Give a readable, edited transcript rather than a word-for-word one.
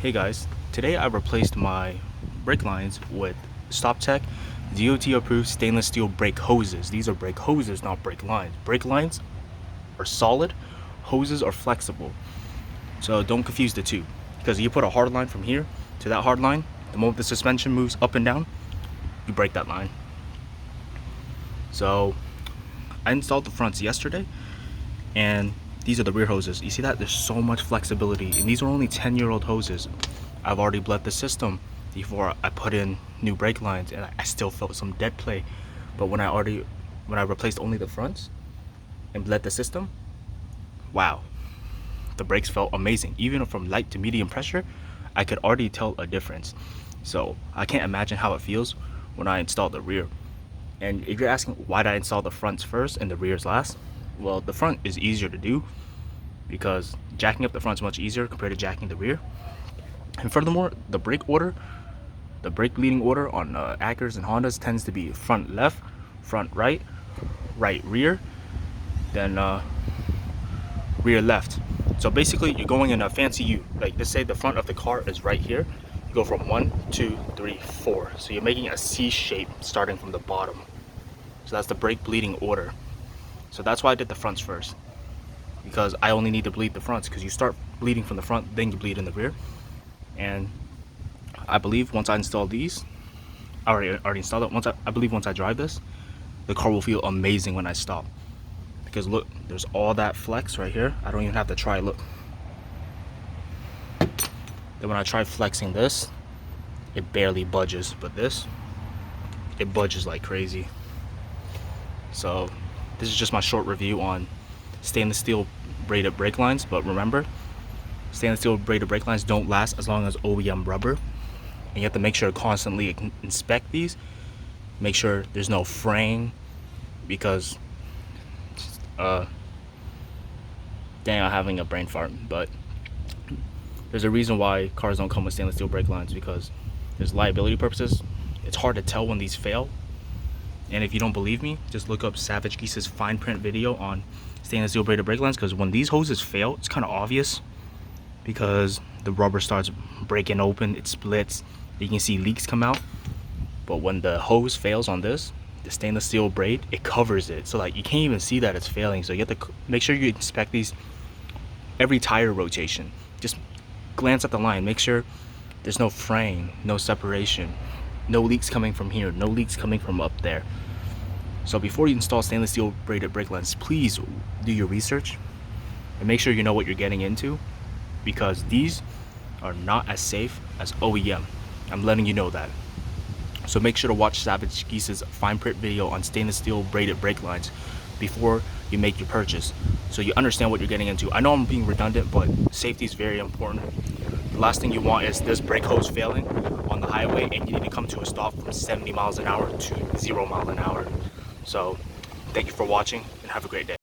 Hey guys, today I replaced my brake lines with StopTech DOT approved stainless steel brake hoses. These are brake hoses, not brake lines. Brake lines are solid, hoses are flexible. So don't confuse the two, because you put a hard line from here to that hard line, the moment the suspension moves up and down, you break that line. So I installed the fronts yesterday, and these are the rear hoses. You see that? There's so much flexibility, and these are only 10-year-old hoses. I've already bled the system before I put in new brake lines, and I still felt some dead play. But when I replaced only the fronts and bled the system, wow, the brakes felt amazing. Even from light to medium pressure, I could already tell a difference. So I can't imagine how it feels when I install the rear. And if you're asking why did I install the fronts first and the rears last, well, the front is easier to do because jacking up the front is much easier compared to jacking the rear. And furthermore, the brake bleeding order on Acuras and Hondas tends to be front left, front right, right rear, then rear left. So basically you're going in a fancy U. Like, let's say the front of the car is right here. You go from 1, 2, 3, 4. So you're making a C shape starting from the bottom. So that's the brake bleeding order. So that's why I did the fronts first, because I only need to bleed the fronts, because you start bleeding from the front, then you bleed in the rear. And I believe once I install these, I already installed it. I believe once I drive this, the car will feel amazing when I stop. Because look, there's all that flex right here. I don't even have to try, look. Then when I try flexing this, it barely budges, but this, it budges like crazy. So this is just my short review on stainless steel braided brake lines. But remember, stainless steel braided brake lines don't last as long as OEM rubber. And you have to make sure to constantly inspect these. Make sure there's no fraying, because dang, I'm having a brain fart. But there's a reason why cars don't come with stainless steel brake lines, because there's liability purposes. It's hard to tell when these fail. And if you don't believe me, just look up Savage Geese's fine print video on stainless steel braided brake lines, because when these hoses fail, it's kind of obvious, because the rubber starts breaking open, it splits, you can see leaks come out. But when the hose fails on this, the stainless steel braid, it covers it, so like you can't even see that it's failing. So you have to make sure you inspect these every tire rotation. Just glance at the line, make sure there's no fraying, no separation, no leaks coming from here, no leaks coming from up there. So before you install stainless steel braided brake lines, please do your research and make sure you know what you're getting into, because these are not as safe as OEM. I'm letting you know that. So make sure to watch Savage Geese's fine print video on stainless steel braided brake lines before you make your purchase, so you understand what you're getting into. I know I'm being redundant, but safety is very important. The last thing you want is this brake hose failing on the highway and you need to come to a stop from 70 miles an hour to 0 miles an hour. So thank you for watching and have a great day.